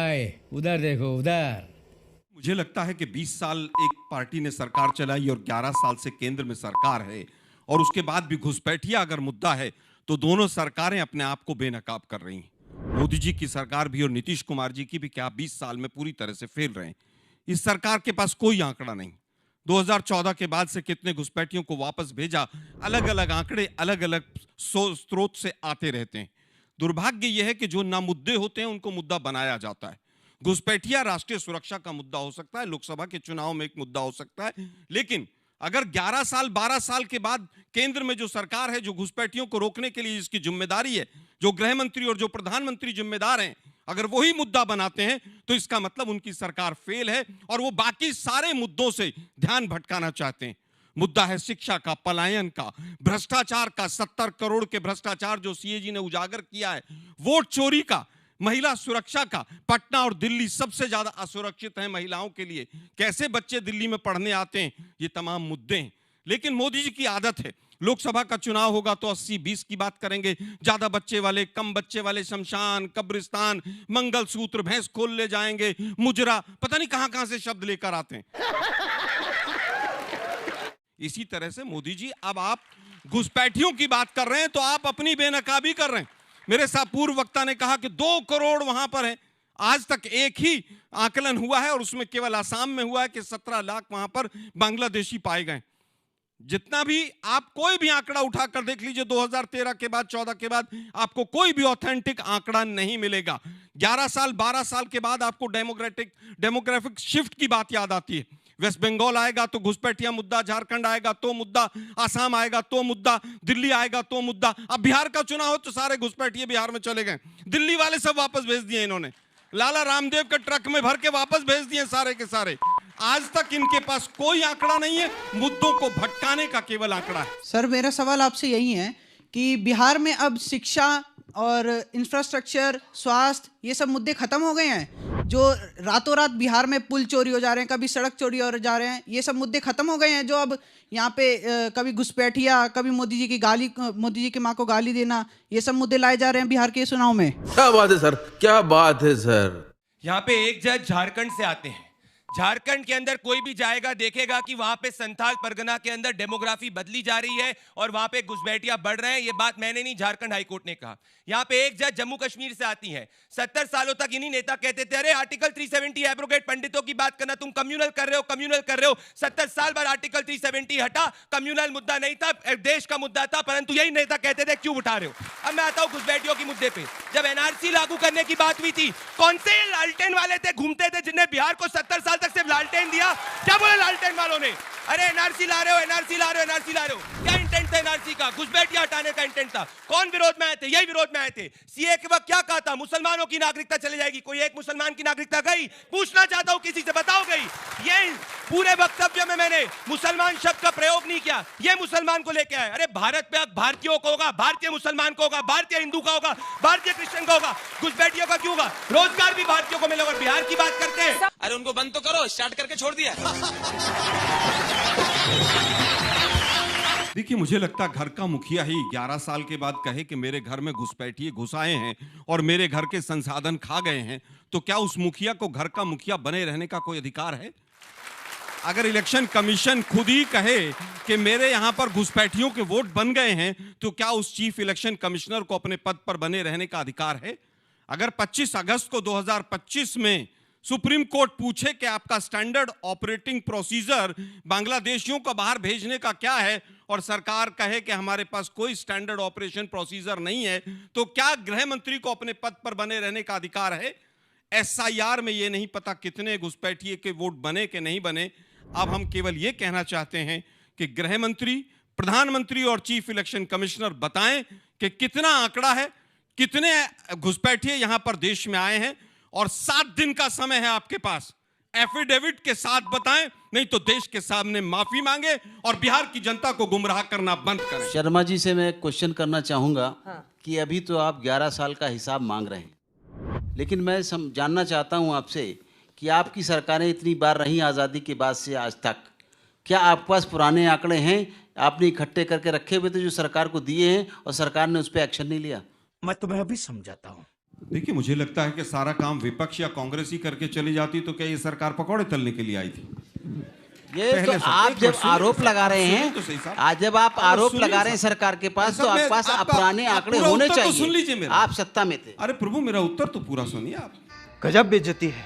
भाई, उधर देखो उधर। मुझे लगता है कि 20 साल एक पार्टी ने सरकार चलाई और 11 साल से केंद्र में सरकार है, और उसके बाद भी घुसपैठिया अगर मुद्दा है तो दोनों सरकारें अपने आप को बेनकाब कर रही हैं। मोदी जी की सरकार भी और नीतीश कुमार जी की भी क्या 20 साल में पूरी तरह से फेल रहे हैं। इस सरकार के पास कोई आंकड़ा नहीं। 2014 के बाद से कितने घुसपैठियों को वापस भेजा, अलग अलग आंकड़े अलग अलग स्रोत से आते रहते हैं। दुर्भाग्य यह है कि जो ना मुद्दे होते हैं उनको मुद्दा बनाया जाता है। घुसपैठिया राष्ट्रीय सुरक्षा का मुद्दा हो सकता है, लोकसभा के चुनाव में एक मुद्दा हो सकता है, लेकिन अगर 11 साल 12 साल के बाद केंद्र में जो सरकार है, जो घुसपैठियों को रोकने के लिए इसकी जिम्मेदारी है, जो गृह मंत्री और जो प्रधानमंत्री जिम्मेदार हैं, अगर वही मुद्दा बनाते हैं तो इसका मतलब उनकी सरकार फेल है और वो बाकी सारे मुद्दों से ध्यान भटकाना चाहते हैं। मुद्दा है शिक्षा का, पलायन का, भ्रष्टाचार का, 70 करोड़ के भ्रष्टाचार जो सीएजी ने उजागर किया है, वोट चोरी का, महिला सुरक्षा का। पटना और दिल्ली सबसे ज्यादा असुरक्षित हैं महिलाओं के लिए, कैसे बच्चे दिल्ली में पढ़ने आते हैं, ये तमाम मुद्दे हैं। लेकिन मोदी जी की आदत है, लोकसभा का चुनाव होगा तो 80-20 की बात करेंगे, ज्यादा बच्चे वाले, कम बच्चे वाले, शमशान, कब्रिस्तान, मंगलसूत्र, भैंस खोल ले जाएंगे, मुजरा, पता नहीं कहां कहां से शब्द लेकर आते हैं। इसी तरह से मोदी जी, अब आप घुसपैठियों की बात कर रहे हैं तो आप अपनी बेनकाबी कर रहे हैं। मेरे साथ पूर्व वक्ता ने कहा कि 2 करोड़ वहां पर है। आज तक एक ही आकलन हुआ है और उसमें केवल आसाम में हुआ है कि 17 लाख वहां पर बांग्लादेशी पाए गए। जितना भी आप कोई भी आंकड़ा उठाकर देख लीजिए, 2013 के बाद 14 के बाद आपको कोई भी ऑथेंटिक आंकड़ा नहीं मिलेगा। 11 साल 12 साल के बाद आपको डेमोग्राफिक शिफ्ट की बात याद आती है। वेस्ट बंगाल आएगा तो घुसपैठिया मुद्दा, झारखंड आएगा तो मुद्दा, आसाम आएगा तो मुद्दा, दिल्ली आएगा तो मुद्दा। अब बिहार का चुनाव हो तो सारे घुसपैठिए बिहार में चले गए, दिल्ली वाले सब वापस भेज दिए इन्होंने, लाला रामदेव के ट्रक में भर के वापस भेज दिए सारे के सारे। आज तक इनके पास कोई आंकड़ा नहीं है, मुद्दों को भटकाने का केवल आंकड़ा है। सर, मेरा सवाल आपसे यही है कि बिहार में अब शिक्षा और इंफ्रास्ट्रक्चर, स्वास्थ्य, ये सब मुद्दे खत्म हो गए हैं? जो रातों रात बिहार में पुल चोरी हो जा रहे हैं, कभी सड़क चोरी हो जा रहे हैं, ये सब मुद्दे खत्म हो गए हैं? जो अब यहाँ पे कभी घुसपैठिया, कभी मोदी जी की गाली, मोदी जी की माँ को गाली देना, ये सब मुद्दे लाए जा रहे हैं बिहार के चुनाव में। क्या बात है सर, क्या बात है सर। यहाँ पे एक जज झारखंड से आते हैं, झारखंड के अंदर कोई भी जाएगा देखेगा कि वहां पे संथाल परगना के अंदर डेमोग्राफी बदली जा रही है और वहां पे घुसपैठिया बढ़ रहे हैं। ये बात मैंने नहीं, झारखंड हाईकोर्ट ने कहा। यहाँ पे एक जज जम्मू कश्मीर से आती है, 70 सालों तक इन्हीं नेता कहते थे, अरे आर्टिकल 370 एब्रोगेट, पंडितों की बात करना, तुम कम्युनल कर रहे हो, कम्युनल कर रहे हो। 70 साल बाद आर्टिकल 370 हटा, कम्युनल मुद्दा नहीं था, देश का मुद्दा था, परंतु यही नेता कहते थे क्यों उठा रहे हो। अब मैं आता हूं घुसपैठियों के मुद्दे पे। जब एनआरसी लागू करने की बात हुई थी, कौन से लालटेन वाले थे, घूमते थे, जिन्हें बिहार को 70 साल तक सिर्फ लालटेन दिया? क्या बोले लालटेन वालों ने? अरे एनआरसी ला रहे हो, एनआरसी ला रहे हो, एनआरसी ला रहे हो। क्या इंटेंट था एनआरसी का? घुसपैठिया हटाने का इंटेंट था। कौन विरोध में आए थे? यही विरोध में आए थे। सीए के वक्त क्या कहा था? मुसलमानों की नागरिकता चली जाएगी। कोई एक मुसलमान की नागरिकता गई? पूछना चाहता हूं किसी से, बताओ गई? ये पूरे वक्तव्य में मैंने मुसलमान शब्द का प्रयोग नहीं किया, ये मुसलमान को लेके आए। अरे भारत पे हक भारतीयों को होगा, भारतीय मुसलमान को होगा, भारतीय हिंदू का होगा, भारतीय क्रिश्चियन का होगा, घुसपैठियों का क्यों होगा? रोजगार भी भारतीयों को मिलेगा। बिहार की बात करते हैं, अरे उनको बंद तो करो, स्टार्ट करके छोड़ दिया। देखिए, मुझे लगता है घर का मुखिया ही 11 साल के बाद कहे कि मेरे घर में घुसपैठिए घुस आए हैं और मेरे घर के संसाधन खा गए हैं, तो क्या उस मुखिया को घर का मुखिया बने रहने का कोई अधिकार है? अगर इलेक्शन कमीशन खुद ही कहे कि मेरे यहां पर घुसपैठियों के वोट बन गए हैं, तो क्या उस चीफ इलेक्शन कमिश्नर को अपने पद पर बने रहने का अधिकार है? अगर 25 अगस्त को 2025 में सुप्रीम कोर्ट पूछे कि आपका स्टैंडर्ड ऑपरेटिंग प्रोसीजर बांग्लादेशियों को बाहर भेजने का क्या है, और सरकार कहे कि हमारे पास कोई स्टैंडर्ड ऑपरेशन प्रोसीजर नहीं है, तो क्या गृह मंत्री को अपने पद पर बने रहने का अधिकार है? एसआईआर में यह नहीं पता कितने घुसपैठिए के वोट बने कि नहीं बने। अब हम केवल यह कहना चाहते हैं कि गृह मंत्री, प्रधानमंत्री और चीफ इलेक्शन कमिश्नर बताएं कि कितना आंकड़ा है, कितने घुसपैठिए यहां पर देश में आए हैं, और 7 दिन का समय है आपके पास। एफिडेविट के साथ बताएं, नहीं तो देश के सामने माफी मांगे और बिहार की जनता को गुमराह करना बंद करें। शर्मा जी से मैं क्वेश्चन करना चाहूँगा कि अभी तो आप 11 साल का हिसाब मांग रहे हैं, लेकिन मैं जानना चाहता हूँ आपसे कि आपकी सरकारें इतनी बार रहीं आज़ादी के बाद से आज तक, क्या आपके पास पुराने आंकड़े हैं आपने इकट्ठे करके रखे हुए थे जो सरकार को दिए हैं और सरकार ने उस पर एक्शन नहीं लिया? मैं तुम्हें अभी समझाता हूँ। देखिए, मुझे लगता है कि सारा काम विपक्ष या कांग्रेस ही करके चली जाती तो क्या ये सरकार पकौड़े तलने के लिए आई थी? ये तो आप जब आरोप लगा रहे हैं, आज जब आप आरोप लगा रहे हैं सरकार के पास, तो आपके पास पुराने आंकड़े होने चाहिए। सुन लीजिए मेरा, आप सत्ता में थे। अरे प्रभु, मेरा उत्तर तो पूरा सुनिए आप। गजब बेइज्जती है।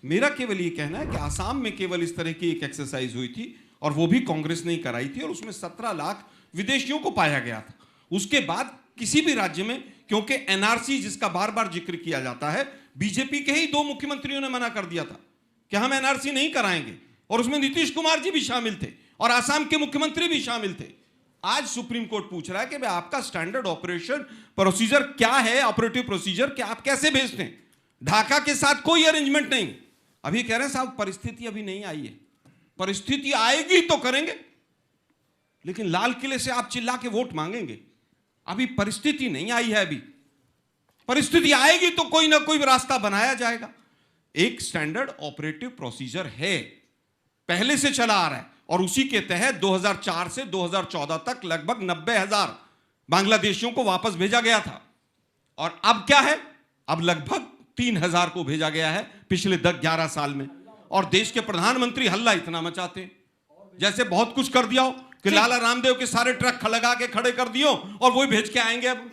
मेरा केवल ये कहना है कि आसाम में केवल इस तरह की एक एक्सरसाइज हुई थी और वो भी कांग्रेस ने ही कराई थी और उसमें 17 लाख विदेशियों को पाया गया था। उसके बाद किसी भी राज्य में, क्योंकि एनआरसी जिसका बार बार जिक्र किया जाता है, बीजेपी के ही 2 मुख्यमंत्रियों ने मना कर दिया था कि हम एनआरसी नहीं कराएंगे, और उसमें नीतीश कुमार जी भी शामिल थे और आसाम के मुख्यमंत्री भी शामिल थे। आज सुप्रीम कोर्ट पूछ रहा है कि भाई आपका स्टैंडर्ड ऑपरेशन प्रोसीजर क्या है, ऑपरेटिव प्रोसीजर कि आप कैसे भेजते हैं? ढाका के साथ कोई अरेंजमेंट नहीं। अभी कह रहे हैं साहब परिस्थिति अभी नहीं आई है, परिस्थिति आएगी तो करेंगे, लेकिन लाल किले से आप चिल्ला के वोट मांगेंगे। अभी परिस्थिति नहीं आई है, अभी परिस्थिति आएगी तो कोई ना कोई रास्ता बनाया जाएगा। एक स्टैंडर्ड ऑपरेटिव प्रोसीजर है, पहले से चला आ रहा है, और उसी के तहत 2004 से 2014 तक लगभग 90,000 बांग्लादेशियों को वापस भेजा गया था। और अब क्या है? अब लगभग 3,000 को भेजा गया है पिछले 10-11 साल में। और देश के प्रधानमंत्री हल्ला इतना मचाते हैं जैसे बहुत कुछ कर दिया हो, कि लाला रामदेव के सारे ट्रक लगा के खड़े कर दियो और वही भेज के आएंगे। अब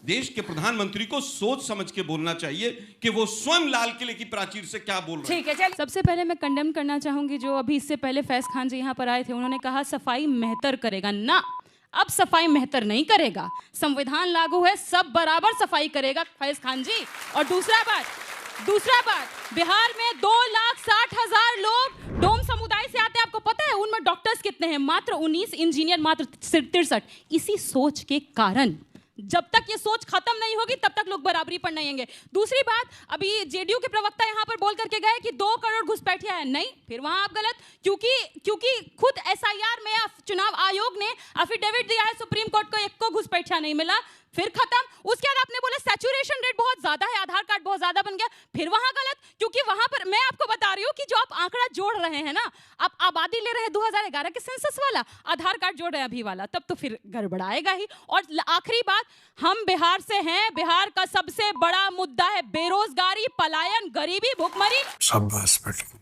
देश के प्रधानमंत्री को सोच समझ के बोलना चाहिए कि वो स्वयं लाल किले की प्राचीर से क्या बोल रहे हैं। ठीक है, चल। सबसे पहले मैं कंडेम करना चाहूंगी जो अभी इससे पहले फैज खान जी यहाँ पर आए थे, उन्होंने कहा सफाई मेहतर करेगा। ना, अब सफाई मेहतर नहीं करेगा, संविधान लागू है, सब बराबर सफाई करेगा फैज खान जी। और दूसरा बात, बिहार में 2,60,000 लोग डोम समुदाय से आते हैं। आपको पता है उनमें डॉक्टर्स कितने हैं? मात्र 19, इंजीनियर मात्र 63। इसी सोच के कारण जब तक ये सोच खत्म नहीं होगी तब तक लोग बराबरी पर नहीं आएंगे। दूसरी बात, अभी जेडीयू के प्रवक्ता यहाँ पर बोल करके गए कि 2 करोड़ घुसपैठिया है। नहीं, फिर वहां आप गलत, क्योंकि खुद एसआईआर में चुनाव आयोग ने एफिडेविट दिया है सुप्रीम कोर्ट को, 1 को घुसपैठिया नहीं मिला, फिर खत्म। उसके बाद आपने बोला सैचुरेशन रेट बहुत ज्यादा है, आधार कार्ड बहुत ज्यादा बन गया, फिर वहां गलत, क्योंकि वहां पर मैं आपको बता रही हूँ कि जो आप आंकड़ा जोड़ रहे हैं ना, आप आबादी ले रहे हैं 2011 के सेंसस वाला, आधार कार्ड जोड़ रहे हैं अभी वाला, तब तो फिर गड़बड़ाएगा ही। और आखिरी बात, हम बिहार से हैं, बिहार का सबसे बड़ा मुद्दा है बेरोजगारी, पलायन, गरीबी, भुखमरी। शाबाश बेटा,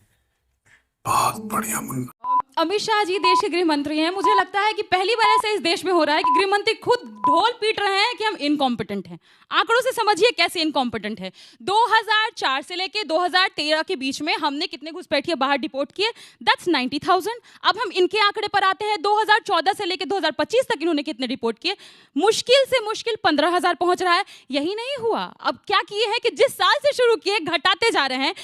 बहुत बढ़िया मुन्ना। अमित शाह जी देश के गृह मंत्री हैं। मुझे लगता है कि पहली बार ऐसा इस देश में हो रहा है कि गृह मंत्री खुद ढोल पीट रहे हैं कि हम इनकॉम्पिटेंट हैं। आंकड़ों से समझिए कैसे इनकॉम्पिटेंट है। 2004 से लेके 2013 के बीच में हमने कितने घुसपैठिए बाहर डिपोर्ट किए? दैट्स 90,000। अब हम इनके आंकड़े पर आते हैं, 2014 से लेके 2025 तक इन्होंने कितने डिपोर्ट किए? मुश्किल से मुश्किल 15,000 पहुंच रहा है। यही नहीं हुआ, अब क्या किए हैं कि जिस साल से शुरू किए घटाते जा रहे हैं।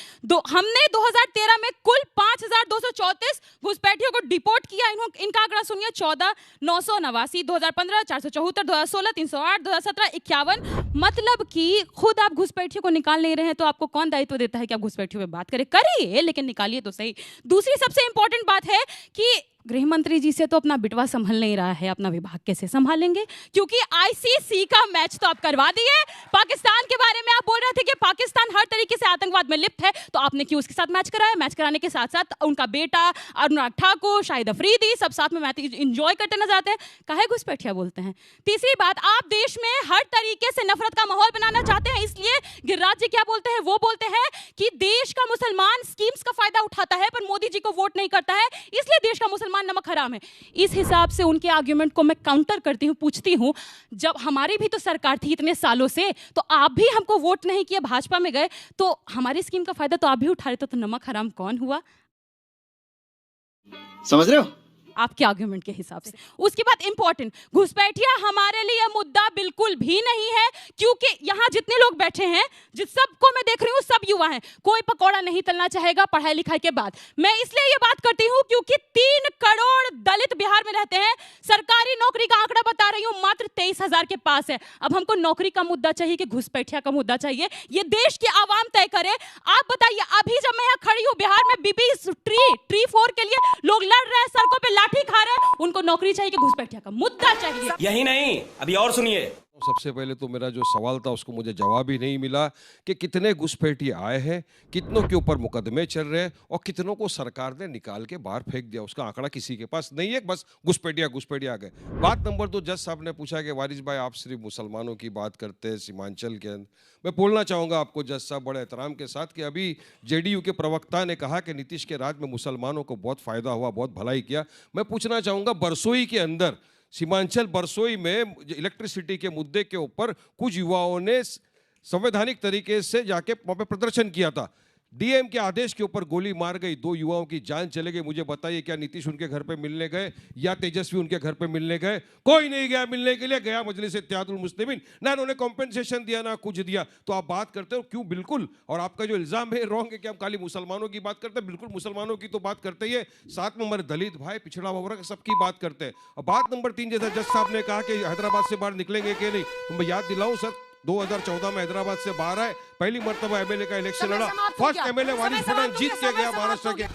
हमने 2013 में कुल 5,234 घुसपैठियों को डिपोर्ट किया। इनका आंकड़ा सुनिए, 14,989, 2015 474, 2016 308, 2017 51। मतलब कि खुद आप घुसपैठियों को निकाल नहीं रहे हैं तो आपको कौन दायित्व देता है कि आप घुसपैठियों पे बात करें? करिए, लेकिन निकालिए तो सही। दूसरी सबसे इंपॉर्टेंट बात है कि गृह मंत्री जी से तो अपना बिटवा संभल नहीं रहा है, अपना विभाग कैसे संभालेंगे? क्योंकि आईसीसी का मैच तो आप करवा दिए। पाकिस्तान के बारे में आप बोल रहे थे कि पाकिस्तान हर तरीके से आतंकवाद में लिप्त है, तो आपने क्यों उसके साथ मैच कराया? मैच कराने के साथ साथ उनका बेटा अनुराग ठाकुर, शाहिद अफरीदी सब साथ में मैच इंजॉय करते नजर आते हैं। काहे घुसपैठिया बोलते हैं? तीसरी बात, आप देश में हर तरीके से नफरत का माहौल बनाना चाहते हैं, इसलिए गिरिराज जी क्या बोलते हैं? वो बोलते हैं कि देश का मुसलमान स्कीम्स का फायदा उठाता है पर मोदी जी को वोट नहीं करता है, इसलिए देश का मुसलमान नमक हराम है। इस हिसाब से उनके आर्ग्यूमेंट को मैं काउंटर करती हूं, पूछती हूं, जब हमारी भी तो सरकार थी इतने सालों से, तो आप भी हमको वोट नहीं किया, भाजपा में गए, तो हमारी स्कीम का फायदा तो आप भी उठा रहे थे, तो नमक हराम कौन हुआ? समझ रहे हो? आपके आर्ग्यूमेंट के हिसाब से। उसके बाद इंपॉर्टेंट, घुसपैठिया हमारे लिए मुद्दा बिल्कुल भी नहीं है, क्योंकि यहाँ जितने लोग बैठे हैं, जिस सबको मैं देख रही हूँ, सब युवा हैं। कोई पकौड़ा नहीं तलना चाहेगा पढ़ाई लिखाई के बाद। मैं इसलिए ये बात करती हूँ क्योंकि 3 करोड़ दलित बिहार में रहते हैं। सरकारी नौकरी का आंकड़ा बता रही हूँ मात्र 23,000 के पास है। अब हमको नौकरी का मुद्दा चाहिए कि घुसपैठिया का मुद्दा चाहिए? ये देश की आवाम तय करे। आप बताइए, अभी जब मैं यहाँ खड़ी हूँ, बिहार में बीबी ट्री 4 के लिए लोग लड़ रहे हैं, सड़कों पे लाठी खा रहे हैं, उनको नौकरी चाहिए कि घुसपैठिया का मुद्दा चाहिए? यही नहीं, अभी और सुनिए। सबसे पहले तो मेरा जो सवाल था उसको मुझे जवाब ही नहीं मिला कि कितने घुसपैठिए आए हैं, कितनों के ऊपर मुकदमे चल रहे हैं और कितनों को सरकार ने निकाल के बाहर फेंक दिया। उसका आंकड़ा किसी के पास नहीं है, बस घुसपैठिया आ गए। बात नंबर 2, जज साहब ने पूछा कि वारिस भाई आप सिर्फ मुसलमानों की बात करते हैं सीमांचल के अंदर। मैं बोलना चाहूँगा आपको जज साहब बड़े एहतराम के साथ कि अभी जेडीयू के प्रवक्ता ने कहा कि नीतीश के राज में मुसलमानों को बहुत फ़ायदा हुआ, बहुत भलाई किया। मैं पूछना चाहूँगा बरसोई के अंदर, सीमांचल बरसोई में इलेक्ट्रिसिटी के मुद्दे के ऊपर कुछ युवाओं ने संवैधानिक तरीके से जाके वहाँ पे प्रदर्शन किया था। डीएम के आदेश के ऊपर गोली मार गई, 2 युवाओं की जान चले गई। मुझे बताइए क्या नीतीश उनके घर पे मिलने गए या तेजस्वी उनके घर पे मिलने गए? कोई नहीं गया मिलने के लिए, गया मजलिस इत्तेहादुल मुस्लिमीन, ना उन्होंने कॉम्पेंसेशन दिया ना कुछ दिया। तो आप बात करते हो क्यों? बिल्कुल, और आपका जो इल्जाम है रॉन्ग है कि हम खाली मुसलमानों की बात करते हैं। बिल्कुल मुसलमानों की तो बात करते ही है, साथ में हमारे दलित भाई, पिछड़ा वर्ग, सबकी बात करते हैं। और बात नंबर 3, जैसा जज साहब ने कहा कि हैदराबाद से बाहर निकलेंगे कि नहीं, तो मैं याद दिलाऊं सर, 2014 में हैदराबाद से बाहर आए, पहली मर्तबा एमएलए का इलेक्शन लड़ा, फर्स्ट एमएलए वारिस पठान जीत के गया महाराष्ट्र के।